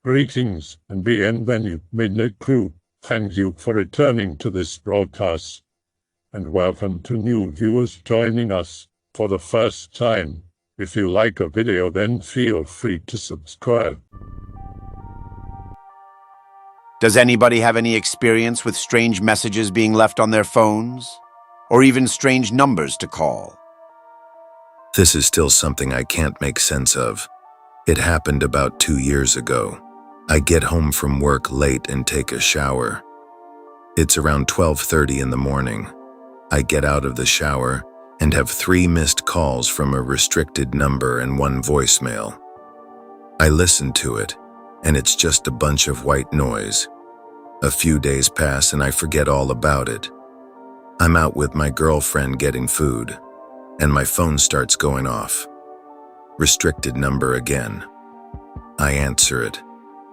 Greetings and bienvenue, MITZU. Thank you for returning to this broadcast, and welcome to new viewers joining us for the first time. If you like a video, then feel free to subscribe. Does anybody have any experience with strange messages being left on their phones? Or even strange numbers to call? This is still something I can't make sense of. It happened about 2 years ago. I get home from work late and take a shower. It's around 12:30 in the morning. I get out of the shower and have 3 missed calls from a restricted number and 1 voicemail. I listen to it, and it's just a bunch of white noise. A few days pass and I forget all about it. I'm out with my girlfriend getting food, and my phone starts going off. Restricted number again. I answer it,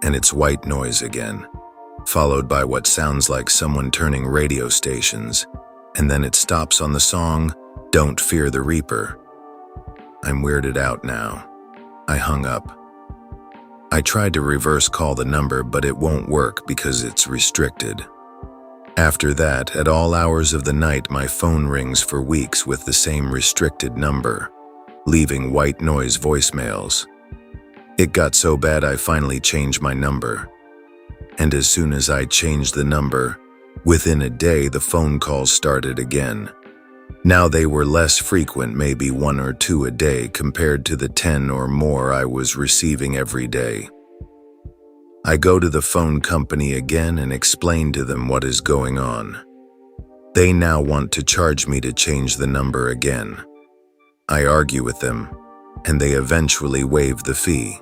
and it's white noise again, followed by what sounds like someone turning radio stations, and then it stops on the song, "Don't Fear the Reaper." I'm weirded out now. I hung up. I tried to reverse call the number, but it won't work because it's restricted. After that, at all hours of the night, my phone rings for weeks with the same restricted number, leaving white noise voicemails. It got so bad I finally changed my number. And as soon as I changed the number, within a day the phone calls started again. Now they were less frequent, maybe 1 or 2 a day compared to the 10 or more I was receiving every day. I go to the phone company again and explain to them what is going on. They now want to charge me to change the number again. I argue with them, and they eventually waive the fee.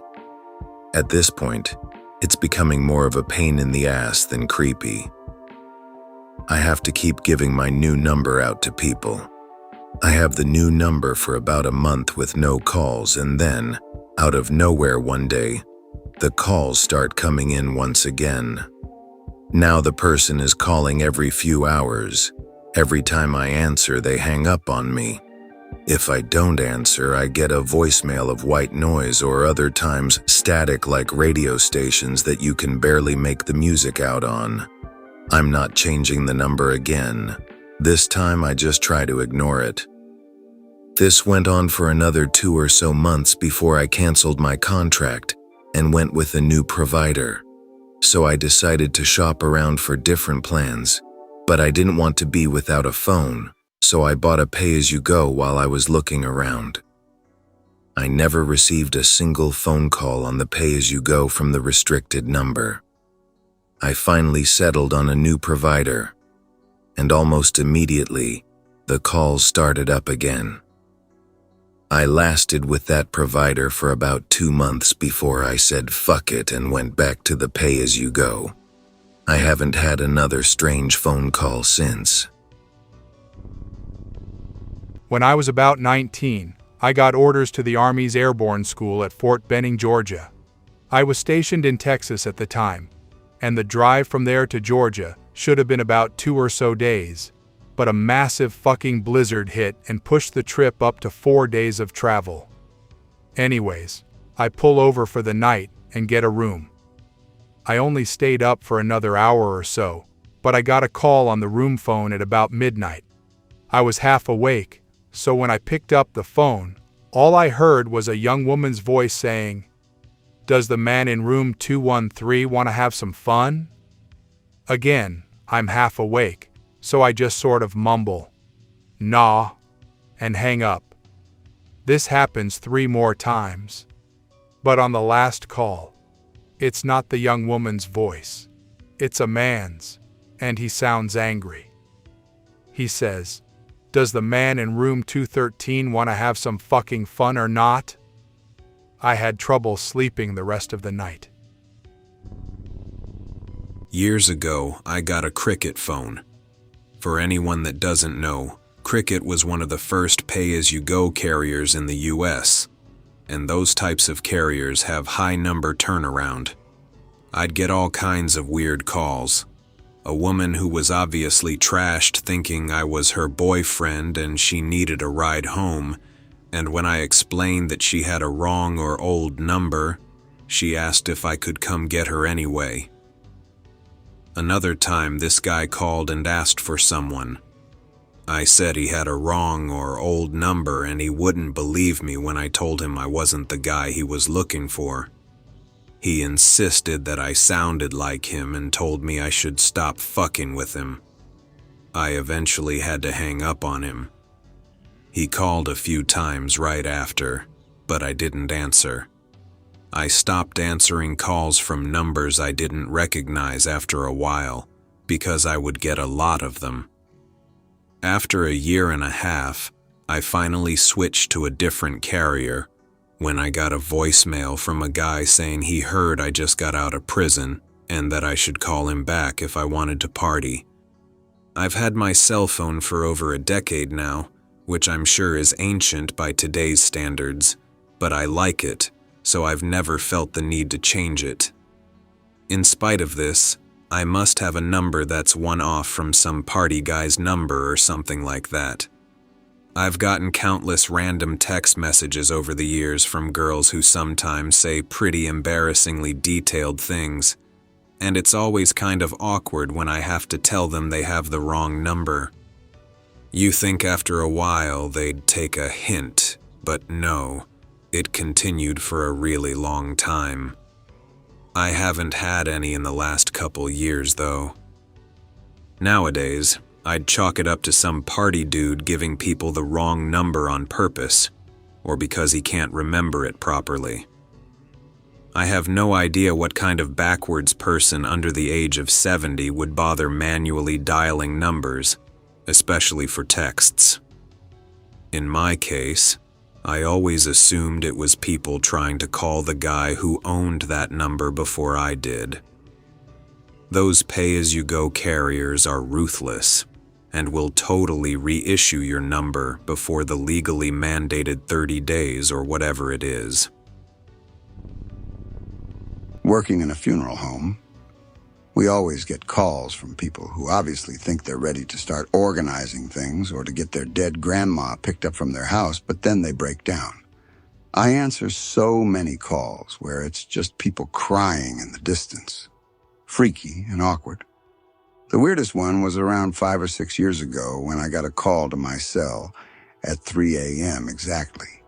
At this point, it's becoming more of a pain in the ass than creepy. I have to keep giving my new number out to people. I have the new number for about a month with no calls, and then, out of nowhere one day, the calls start coming in once again. Now the person is calling every few hours. Every time I answer, they hang up on me. If I don't answer, I get a voicemail of white noise, or other times static like radio stations that you can barely make the music out on. I'm not changing the number again. This time I just try to ignore it. This went on for another 2 or so months before I canceled my contract and went with a new provider. So I decided to shop around for different plans, but I didn't want to be without a phone. So I bought a pay-as-you-go while I was looking around. I never received a single phone call on the pay-as-you-go from the restricted number. I finally settled on a new provider, and almost immediately, the calls started up again. I lasted with that provider for about 2 months before I said fuck it and went back to the pay-as-you-go. I haven't had another strange phone call since. When I was about 19, I got orders to the Army's Airborne School at Fort Benning, Georgia. I was stationed in Texas at the time, and the drive from there to Georgia should have been about 2 or so days, but a massive fucking blizzard hit and pushed the trip up to 4 days of travel. Anyways, I pull over for the night and get a room. I only stayed up for another hour or so, but I got a call on the room phone at about midnight. I was half awake, so when I picked up the phone, all I heard was a young woman's voice saying, "Does the man in room 213 want to have some fun?" Again, I'm half awake, so I just sort of mumble, "Nah," and hang up. This happens 3 more times. But on the last call, it's not the young woman's voice. It's a man's, and he sounds angry. He says, "Does the man in room 213 want to have some fucking fun or not?" I had trouble sleeping the rest of the night. Years ago, I got a Cricket phone. For anyone that doesn't know, Cricket was one of the first pay-as-you-go carriers in the US, and those types of carriers have high number turnaround. I'd get all kinds of weird calls. A woman who was obviously trashed thinking I was her boyfriend and she needed a ride home, and when I explained that she had a wrong or old number, She asked if I could come get her anyway. Another time, this guy called and asked for someone. I said he had a wrong or old number and he wouldn't believe me when I told him I wasn't the guy he was looking for. He insisted that I sounded like him and told me I should stop fucking with him. I eventually had to hang up on him. He called a few times right after, but I didn't answer. I stopped answering calls from numbers I didn't recognize after a while, because I would get a lot of them. After a year and a half, I finally switched to a different carrier when I got a voicemail from a guy saying he heard I just got out of prison and that I should call him back if I wanted to party. I've had my cell phone for over a decade now, which I'm sure is ancient by today's standards, but I like it, so I've never felt the need to change it. In spite of this, I must have a number that's one off from some party guy's number or something like that. I've gotten countless random text messages over the years from girls who sometimes say pretty embarrassingly detailed things, and it's always kind of awkward when I have to tell them they have the wrong number. You think after a while they'd take a hint, but no, it continued for a really long time. I haven't had any in the last couple years, though. Nowadays, I'd chalk it up to some party dude giving people the wrong number on purpose, or because he can't remember it properly. I have no idea what kind of backwards person under the age of 70 would bother manually dialing numbers, especially for texts. In my case, I always assumed it was people trying to call the guy who owned that number before I did. Those pay-as-you-go carriers are ruthless and will totally reissue your number before the legally mandated 30 days or whatever it is. Working in a funeral home, we always get calls from people who obviously think they're ready to start organizing things or to get their dead grandma picked up from their house, but then they break down. I answer so many calls where it's just people crying in the distance. Freaky and awkward. The weirdest one was around 5 or 6 years ago when I got a call to my cell at 3 a.m. exactly.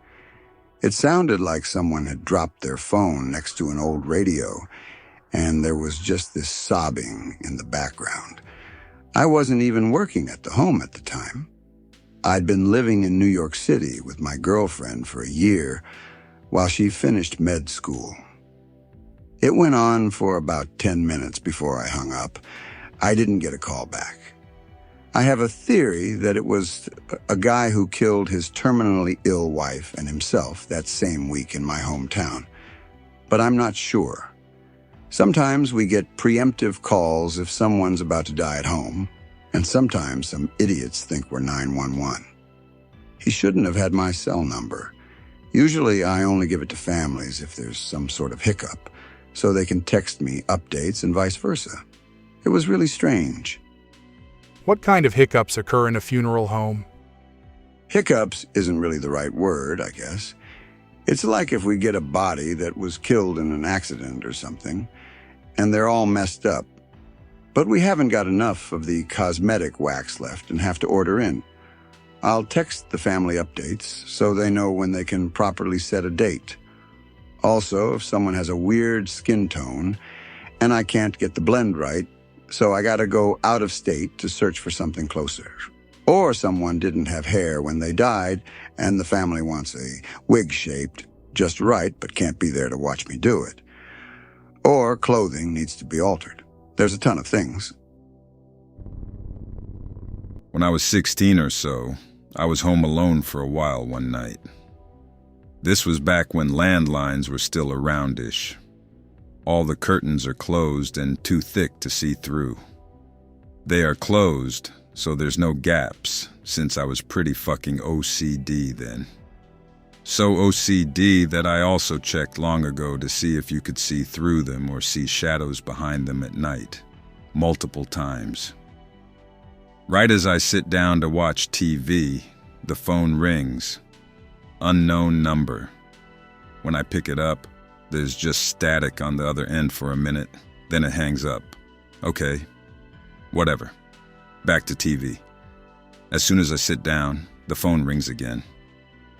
It sounded like someone had dropped their phone next to an old radio, and there was just this sobbing in the background. I wasn't even working at the home at the time. I'd been living in New York City with my girlfriend for a year while she finished med school. It went on for about 10 minutes before I hung up. I didn't get a call back. I have a theory that it was a guy who killed his terminally ill wife and himself that same week in my hometown, but I'm not sure. Sometimes we get preemptive calls if someone's about to die at home, and sometimes some idiots think we're 911. He shouldn't have had my cell number. Usually I only give it to families if there's some sort of hiccup, so they can text me updates and vice versa. It was really strange. What kind of hiccups occur in a funeral home? Hiccups isn't really the right word, I guess. It's like if we get a body that was killed in an accident or something, and they're all messed up. But we haven't got enough of the cosmetic wax left and have to order in. I'll text the family updates so they know when they can properly set a date. Also, if someone has a weird skin tone and I can't get the blend right, so I gotta go out of state to search for something closer. Or someone didn't have hair when they died and the family wants a wig shaped just right but can't be there to watch me do it. Or clothing needs to be altered. There's a ton of things. When I was 16 or so, I was home alone for a while one night. This was back when landlines were still aroundish. All the curtains are closed and too thick to see through. They are closed, so there's no gaps, since I was pretty fucking OCD then. So OCD that I also checked long ago to see if you could see through them or see shadows behind them at night, multiple times. Right as I sit down to watch TV, the phone rings. Unknown number. When I pick it up, There's just static on the other end for a minute, then it hangs up. Okay, whatever. Back to TV. As soon as I sit down, the phone rings again.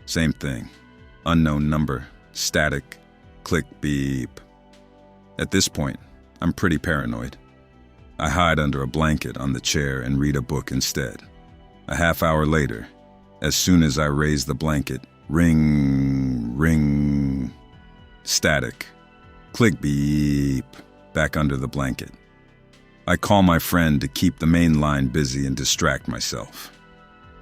Same thing. Unknown number, static, click, beep. At this point, I'm pretty paranoid. I hide under a blanket on the chair and read a book instead. A half hour later, as soon as I raise the blanket, ring, ring, static, click, beep, back under the blanket. I call my friend to keep the main line busy and distract myself.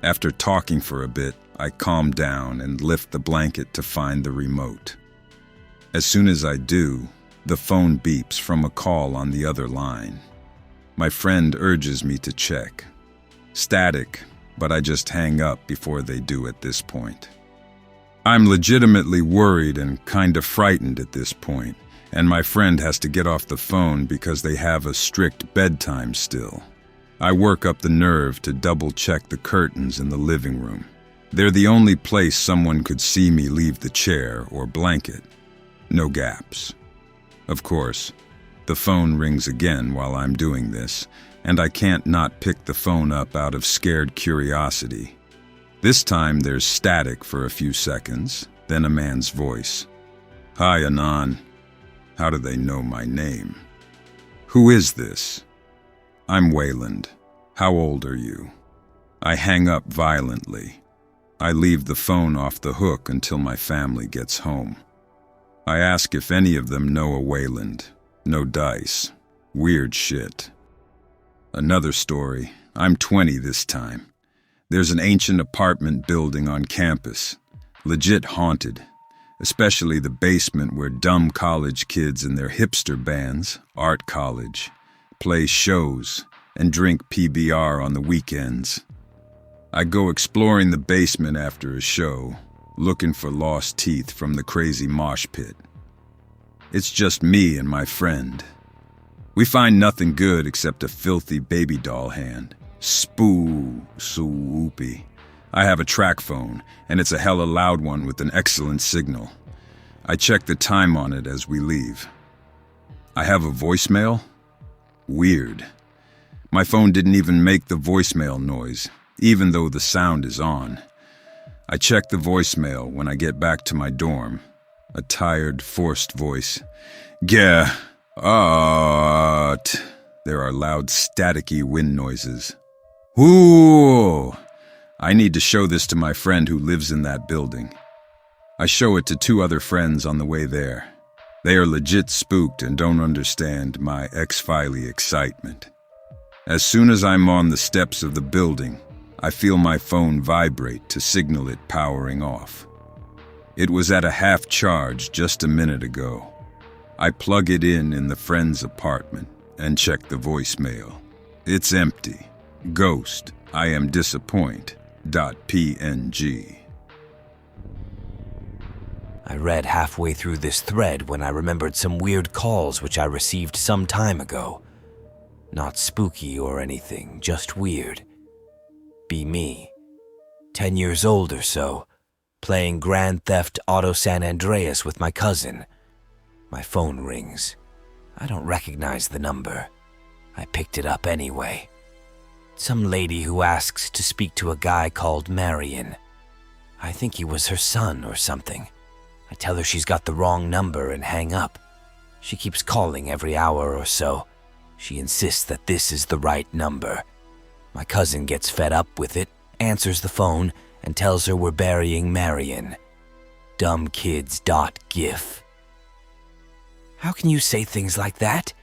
After talking for a bit, I calm down and lift the blanket to find the remote. As soon as I do, the phone beeps from a call on the other line. My friend urges me to check. Static, but I just hang up before they do at this point. I'm legitimately worried and kind of frightened at this point, and my friend has to get off the phone because they have a strict bedtime still. I work up the nerve to double-check the curtains in the living room. They're the only place someone could see me leave the chair or blanket. No gaps. Of course, the phone rings again while I'm doing this, and I can't not pick the phone up out of scared curiosity. This time there's static for a few seconds, then a man's voice. Hi, Anon. How do they know my name? Who is this? I'm Wayland. How old are you? I hang up violently. I leave the phone off the hook until my family gets home. I ask if any of them know a Wayland. No dice. Weird shit. Another story. I'm 20 this time. There's an ancient apartment building on campus. Legit haunted. Especially the basement where dumb college kids and their hipster bands, art college, play shows and drink PBR on the weekends. I go exploring the basement after a show, looking for lost teeth from the crazy mosh pit. It's just me and my friend. We find nothing good except a filthy baby doll hand. Swoopy. I have a track phone, and it's a hella loud one with an excellent signal. I check the time on it as we leave. I have a voicemail? Weird. My phone didn't even make the voicemail noise, even though the sound is on. I check the voicemail when I get back to my dorm. A tired, forced voice. There are loud, staticky wind noises. Ooh! I need to show this to my friend who lives in that building. I show it to 2 other friends on the way there. They are legit spooked and don't understand my X-Filey excitement. As soon as I'm on the steps of the building, I feel my phone vibrate to signal it powering off. It was at a half charge just a minute ago. I plug it in the friend's apartment and check the voicemail. It's empty. Ghost. I am disappoint. .png. I read halfway through this thread when I remembered some weird calls which I received some time ago. Not spooky or anything, just weird. Be me. 10 years old or so, playing Grand Theft Auto San Andreas with my cousin. My phone rings. I don't recognize the number. I picked it up anyway. Some lady who asks to speak to a guy called Marian. I think he was her son or something. I tell her she's got the wrong number and hang up. She keeps calling every hour or so. She insists that this is the right number. My cousin gets fed up with it, answers the phone, and tells her we're burying Marian. Dumbkids.gif. How can you say things like that?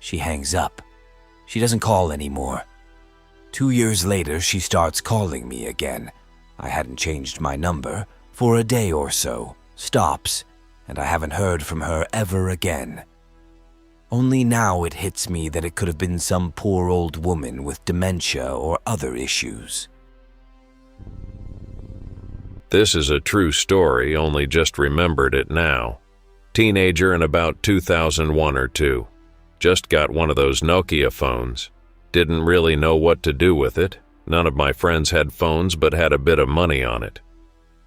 She hangs up. She doesn't call anymore. 2 years later, she starts calling me again. I hadn't changed my number for a day or so, stops, and I haven't heard from her ever again. Only now it hits me that it could have been some poor old woman with dementia or other issues. This is a true story, only just remembered it now. Teenager in about 2001 or 2. Just got one of those Nokia phones. Didn't really know what to do with it. None of my friends had phones but had a bit of money on it.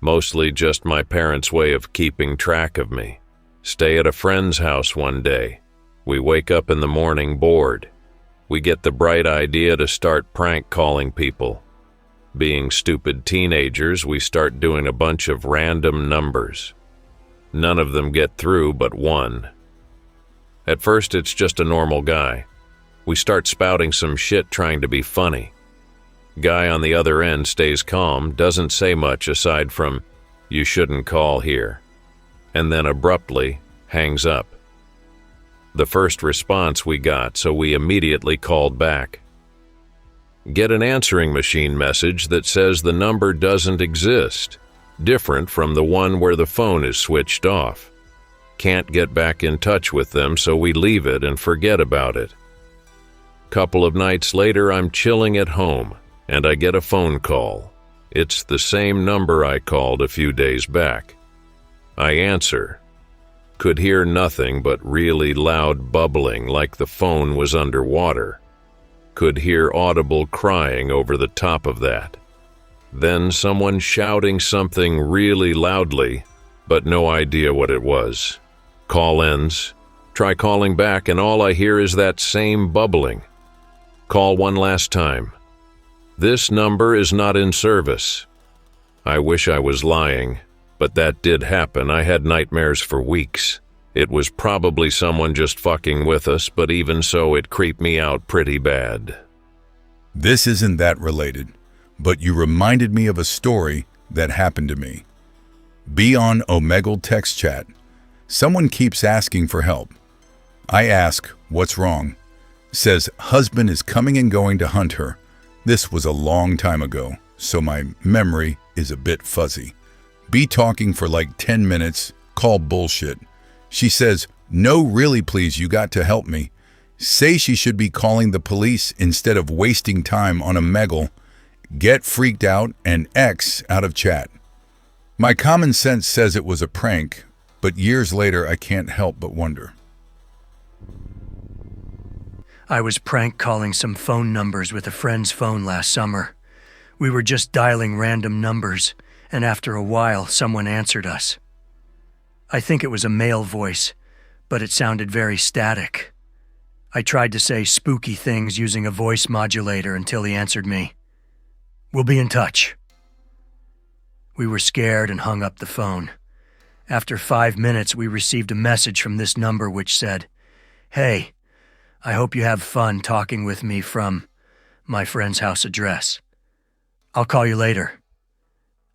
Mostly just my parents' way of keeping track of me. Stay at a friend's house one day. We wake up in the morning bored. We get the bright idea to start prank calling people. Being stupid teenagers, we start doing a bunch of random numbers. None of them get through but one. At first, it's just a normal guy. We start spouting some shit trying to be funny. Guy on the other end stays calm, doesn't say much aside from, "You shouldn't call here," and then abruptly hangs up. The first response we got, so we immediately called back. Get an answering machine message that says the number doesn't exist, different from the one where the phone is switched off. Can't get back in touch with them, so we leave it and forget about it. Couple of nights later, I'm chilling at home, and I get a phone call. It's the same number I called a few days back. I answer. Could hear nothing but really loud bubbling like the phone was underwater. Could hear audible crying over the top of that. Then someone shouting something really loudly, but no idea what it was. Call ends. Try calling back, and all I hear is that same bubbling. Call one last time. This number is not in service. I wish I was lying, but that did happen. I had nightmares for weeks. It was probably someone just fucking with us, but even so, it creeped me out pretty bad. This isn't that related, but you reminded me of a story that happened to me. Be on Omegle text chat. Someone keeps asking for help. I ask, what's wrong? Says, husband is coming and going to hunt her. This was a long time ago, so my memory is a bit fuzzy. Be talking for like 10 minutes, call bullshit. She says, no, really, please, you got to help me. Say she should be calling the police instead of wasting time on Omegle. Get freaked out and X out of chat. My common sense says it was a prank, but years later I can't help but wonder. I was prank calling some phone numbers with a friend's phone last summer. We were just dialing random numbers, and after a while, someone answered us. I think it was a male voice, but it sounded very static. I tried to say spooky things using a voice modulator until he answered me. We'll be in touch. We were scared and hung up the phone. After 5 minutes, we received a message from this number which said, "Hey, I hope you have fun talking with me from my friend's house address. I'll call you later."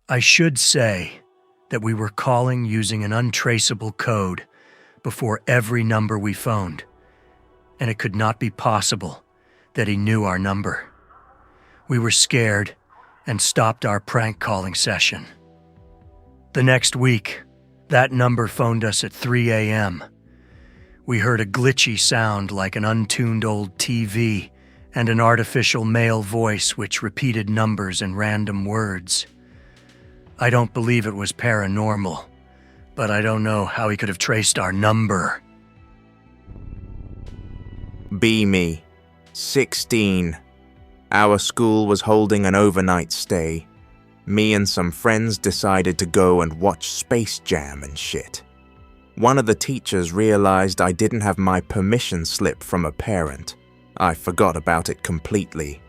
I should say that we were calling using an untraceable code before every number we phoned, and it could not be possible that he knew our number. We were scared and stopped our prank calling session. The next week, that number phoned us at 3 a.m. We heard a glitchy sound like an untuned old TV and an artificial male voice which repeated numbers and random words. I don't believe it was paranormal, but I don't know how he could have traced our number. Be me, 16. Our school was holding an overnight stay. Me and some friends decided to go and watch Space Jam and shit. One of the teachers realized I didn't have my permission slip from a parent. I forgot about it completely.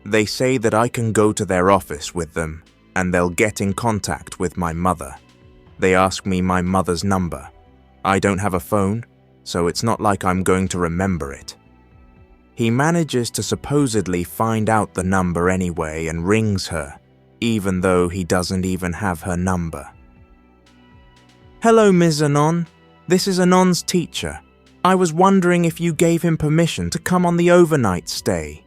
They say that I can go to their office with them, and they'll get in contact with my mother. They ask me my mother's number. I don't have a phone, so it's not like I'm going to remember it. He manages to supposedly find out the number anyway and rings her, even though he doesn't even have her number. "Hello, Ms. Anon. This is Anon's teacher. I was wondering if you gave him permission to come on the overnight stay."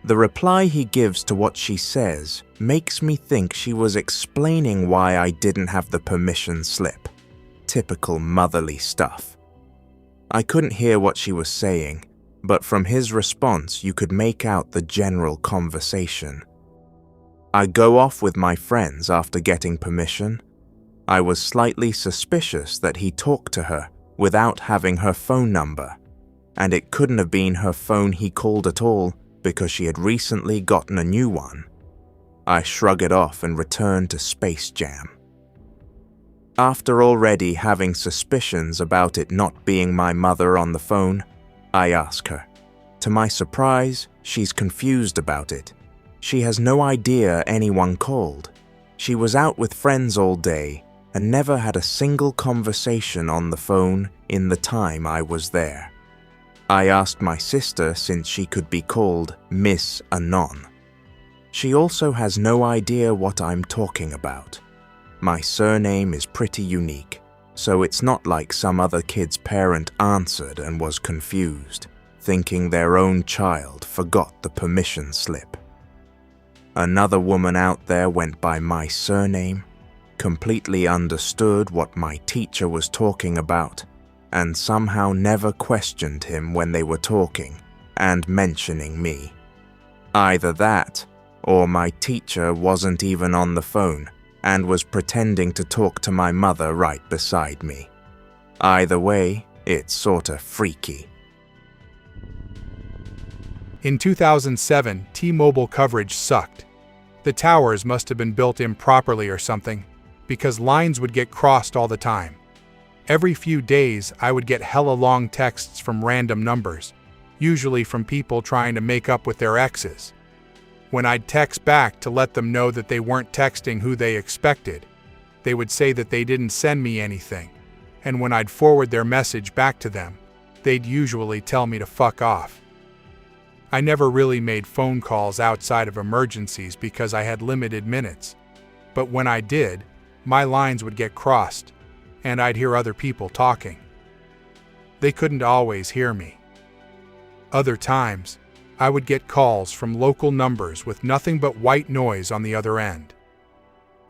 The reply he gives to what she says makes me think she was explaining why I didn't have the permission slip. Typical motherly stuff. I couldn't hear what she was saying, but from his response you could make out the general conversation. I go off with my friends after getting permission. I was slightly suspicious that he talked to her without having her phone number, and it couldn't have been her phone he called at all because she had recently gotten a new one. I shrug it off and return to Space Jam. After already having suspicions about it not being my mother on the phone, I ask her. To my surprise, she's confused about it. She has no idea anyone called. She was out with friends all day and never had a single conversation on the phone in the time I was there. I asked my sister since she could be called Miss Anon. She also has no idea what I'm talking about. My surname is pretty unique, so it's not like some other kid's parent answered and was confused, thinking their own child forgot the permission slip. Another woman out there went by my surname, completely understood what my teacher was talking about, and somehow never questioned him when they were talking and mentioning me. Either that, or my teacher wasn't even on the phone and was pretending to talk to my mother right beside me. Either way, it's sorta freaky. In 2007, T-Mobile coverage sucked. The towers must have been built improperly or something, because lines would get crossed all the time. Every few days, I would get hella long texts from random numbers, usually from people trying to make up with their exes. When I'd text back to let them know that they weren't texting who they expected, they would say that they didn't send me anything, and when I'd forward their message back to them, they'd usually tell me to fuck off. I never really made phone calls outside of emergencies because I had limited minutes, but when I did, my lines would get crossed, and I'd hear other people talking. They couldn't always hear me. Other times, I would get calls from local numbers with nothing but white noise on the other end.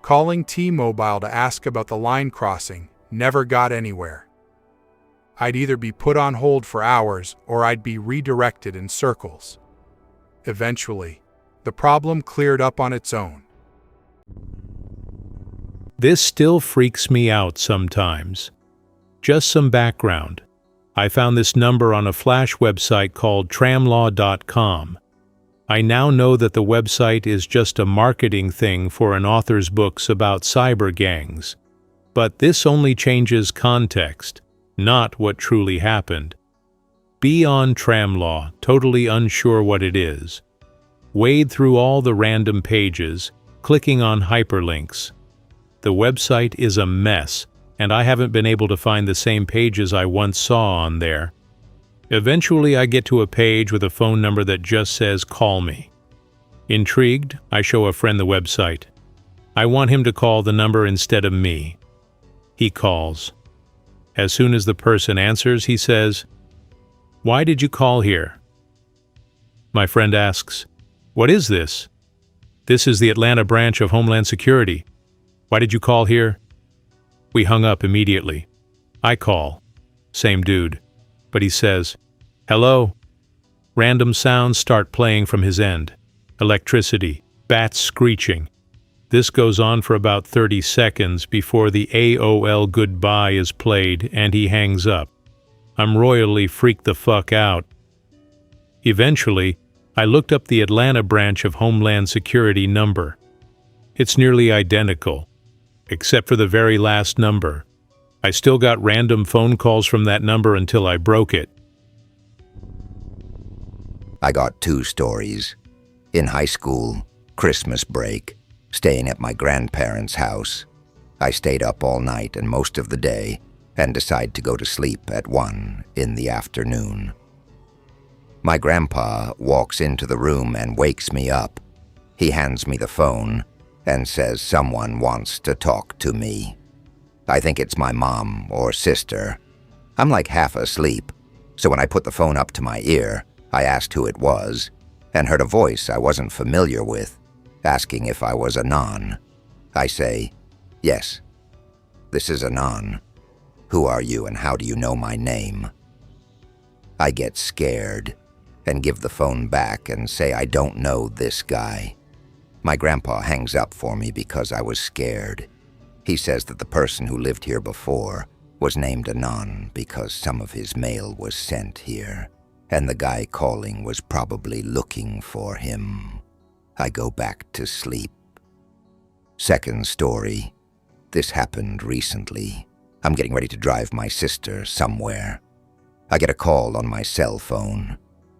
Calling T-Mobile to ask about the line crossing never got anywhere. I'd either be put on hold for hours or I'd be redirected in circles. Eventually, the problem cleared up on its own. This still freaks me out sometimes. Just some background. I found this number on a Flash website called tramlaw.com. I now know that the website is just a marketing thing for an author's books about cyber gangs. But this only changes context, not what truly happened. Be on Tramlaw, totally unsure what it is. Wade through all the random pages, clicking on hyperlinks. The website is a mess, and I haven't been able to find the same pages I once saw on there. Eventually, I get to a page with a phone number that just says, "Call me." Intrigued, I show a friend the website. I want him to call the number instead of me. He calls. As soon as the person answers, he says, "Why did you call here?" My friend asks, "What is this?" "This is the Atlanta branch of Homeland Security. Why did you call here?" We hung up immediately. I call. Same dude. But he says, "Hello." Random sounds start playing from his end. Electricity, bats screeching. This goes on for about 30 seconds before the AOL goodbye is played and he hangs up. I'm royally freaked the fuck out. Eventually, I looked up the Atlanta branch of Homeland Security number. It's nearly identical, except for the very last number. I still got random phone calls from that number until I broke it. I got 2 stories. In high school, Christmas break, staying at my grandparents' house. I stayed up all night and most of the day and decide to go to sleep at 1 in the afternoon. My grandpa walks into the room and wakes me up. He hands me the phone and says someone wants to talk to me. I think it's my mom or sister. I'm like half asleep, so when I put the phone up to my ear, I asked who it was and heard a voice I wasn't familiar with, asking if I was Anon. I say, "Yes, this is Anon. Who are you and how do you know my name?" I get scared and give the phone back and say I don't know this guy. My grandpa hangs up for me because I was scared. He says that the person who lived here before was named Anon because some of his mail was sent here, and the guy calling was probably looking for him. I go back to sleep. Second story. This happened recently. I'm getting ready to drive my sister somewhere. I get a call on my cell phone.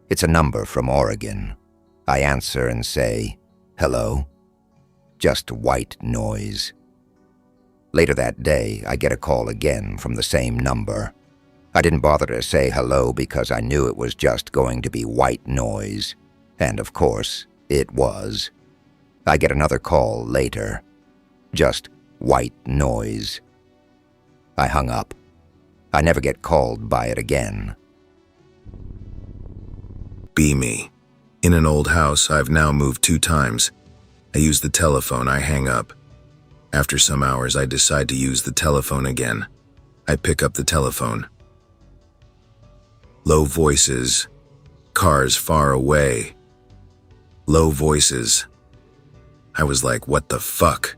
It's a number from Oregon. I answer and say, "Hello?" Just white noise. Later that day, I get a call again from the same number. I didn't bother to say hello because I knew it was just going to be white noise. And of course, it was. I get another call later. Just white noise. I hung up. I never get called by it again. Be me. In an old house, I've now moved 2 times. I use the telephone, I hang up. After some hours, I decide to use the telephone again. I pick up the telephone. Low voices. Cars far away. Low voices. I was like, what the fuck?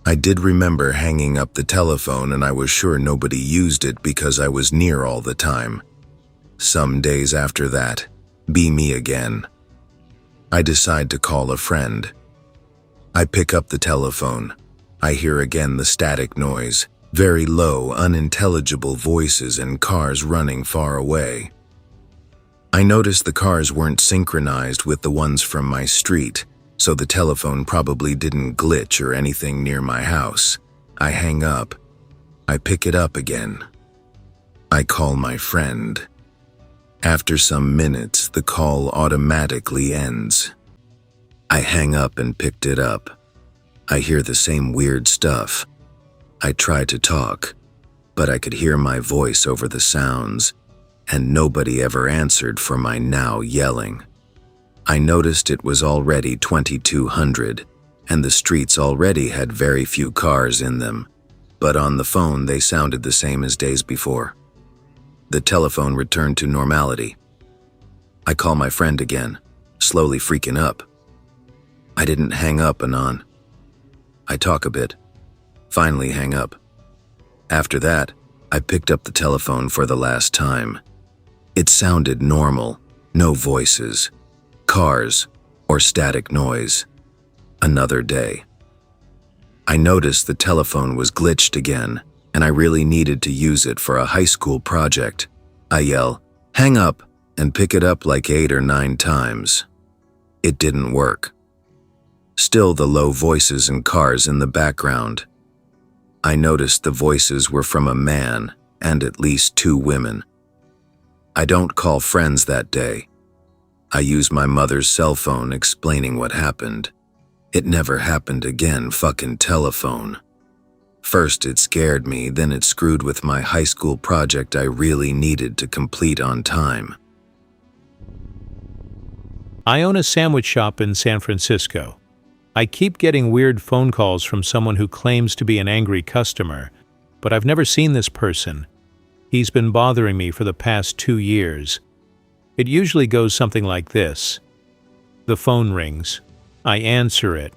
I did remember hanging up the telephone, and I was sure nobody used it because I was near all the time. Some days after that, be me again. I decide to call a friend. I pick up the telephone. I hear again the static noise, very low, unintelligible voices and cars running far away. I noticed the cars weren't synchronized with the ones from my street, so the telephone probably didn't glitch or anything near my house. I hang up. I pick it up again. I call my friend. After some minutes, the call automatically ends. I hang up and picked it up. I hear the same weird stuff. I try to talk, but I could hear my voice over the sounds, and nobody ever answered for my now yelling. I noticed it was already 2200, and the streets already had very few cars in them, but on the phone they sounded the same as days before. The telephone returned to normality. I call my friend again, slowly freaking up. I didn't hang up, Anon. I talk a bit, finally hang up. After that, I picked up the telephone for the last time. It sounded normal, no voices, cars, or static noise. Another day. I noticed the telephone was glitched again, and I really needed to use it for a high school project. I yell, "Hang up," and pick it up like 8 or 9 times. It didn't work. Still the low voices and cars in the background. I noticed the voices were from a man and at least 2 women. I don't call friends that day. I use my mother's cell phone explaining what happened. It never happened again, fucking telephone. First it scared me, then it screwed with my high school project I really needed to complete on time. I own a sandwich shop in San Francisco. I keep getting weird phone calls from someone who claims to be an angry customer, but I've never seen this person. He's been bothering me for the past 2 years. It usually goes something like this. The phone rings. I answer it.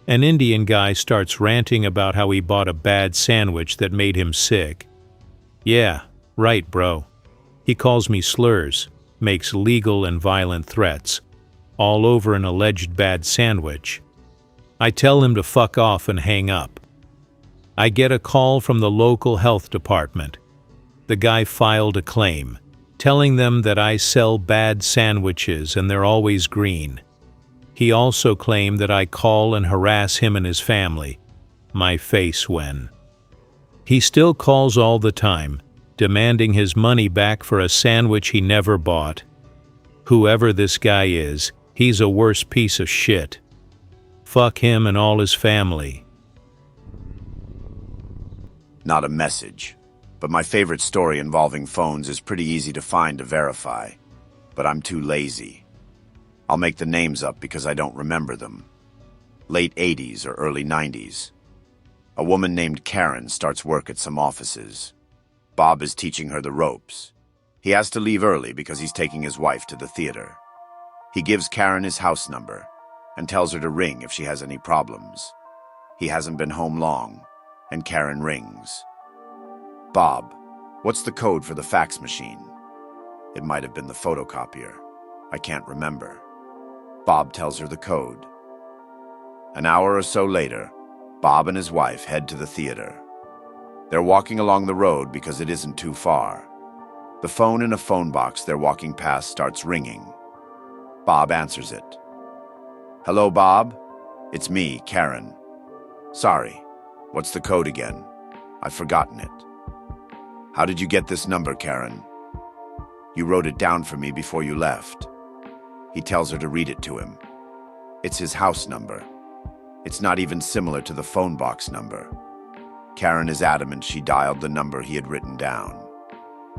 An Indian guy starts ranting about how he bought a bad sandwich that made him sick. Yeah, right, bro. He calls me slurs, makes legal and violent threats, all over an alleged bad sandwich. I tell him to fuck off and hang up. I get a call from the local health department. The guy filed a claim, telling them that I sell bad sandwiches and they're always green. He also claimed that I call and harass him and his family. My face when. He still calls all the time, demanding his money back for a sandwich he never bought. Whoever this guy is, he's a worse piece of shit. Fuck him and all his family. Not a message, but my favorite story involving phones is pretty easy to find to verify, but I'm too lazy. I'll make the names up because I don't remember them. Late 80s or early 90s. A woman named Karen starts work at some offices. Bob is teaching her the ropes. He has to leave early because he's taking his wife to the theater. He gives Karen his house number and tells her to ring if she has any problems. He hasn't been home long, and Karen rings. Bob, what's the code for the fax machine? It might have been the photocopier. I can't remember. Bob tells her the code. An hour or so later, Bob and his wife head to the theater. They're walking along the road because it isn't too far. The phone in a phone box they're walking past starts ringing. Bob answers it. "Hello, Bob? It's me, Karen. Sorry, what's the code again? I've forgotten it." "How did you get this number, Karen?" "You wrote it down for me before you left." He tells her to read it to him. It's his house number. It's not even similar to the phone box number. Karen is adamant she dialed the number he had written down.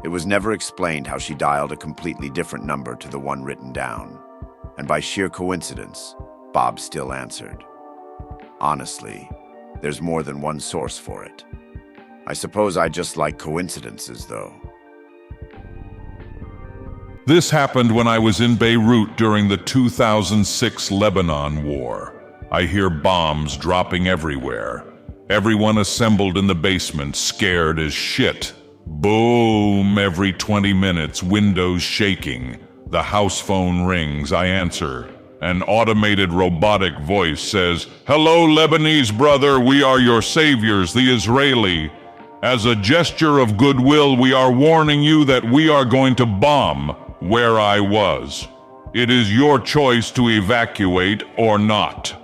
It was never explained how she dialed a completely different number to the one written down. And by sheer coincidence, Bob still answered. Honestly, there's more than one source for it. I suppose I just like coincidences, though. This happened when I was in Beirut during the 2006 Lebanon War. I hear bombs dropping everywhere. Everyone assembled in the basement, scared as shit. Boom! Every 20 minutes, windows shaking. The house phone rings. I answer. An automated robotic voice says, "Hello, Lebanese brother, we are your saviors, the Israeli. As a gesture of goodwill, we are warning you that we are going to bomb where I was. It is your choice to evacuate or not."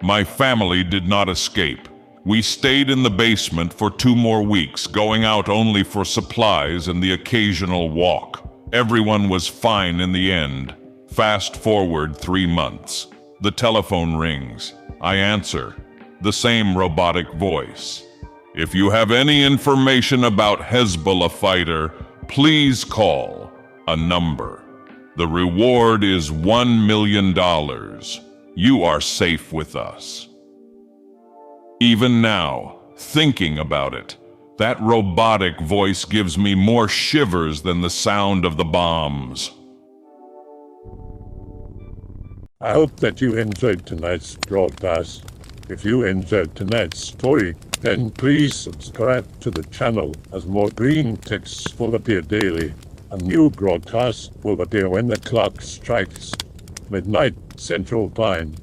My family did not escape. We stayed in the basement for 2 more weeks, going out only for supplies and the occasional walk. Everyone was fine in the end. Fast forward 3 months. The telephone rings. I answer. The same robotic voice. "If you have any information about Hezbollah fighter, please call a number. The reward is $1 million. You are safe with us." Even now, thinking about it, that robotic voice gives me more shivers than the sound of the bombs. I hope that you enjoyed tonight's broadcast. If you enjoyed tonight's story, then please subscribe to the channel as more Greentext will appear daily. A new broadcast will appear when the clock strikes midnight Central Time.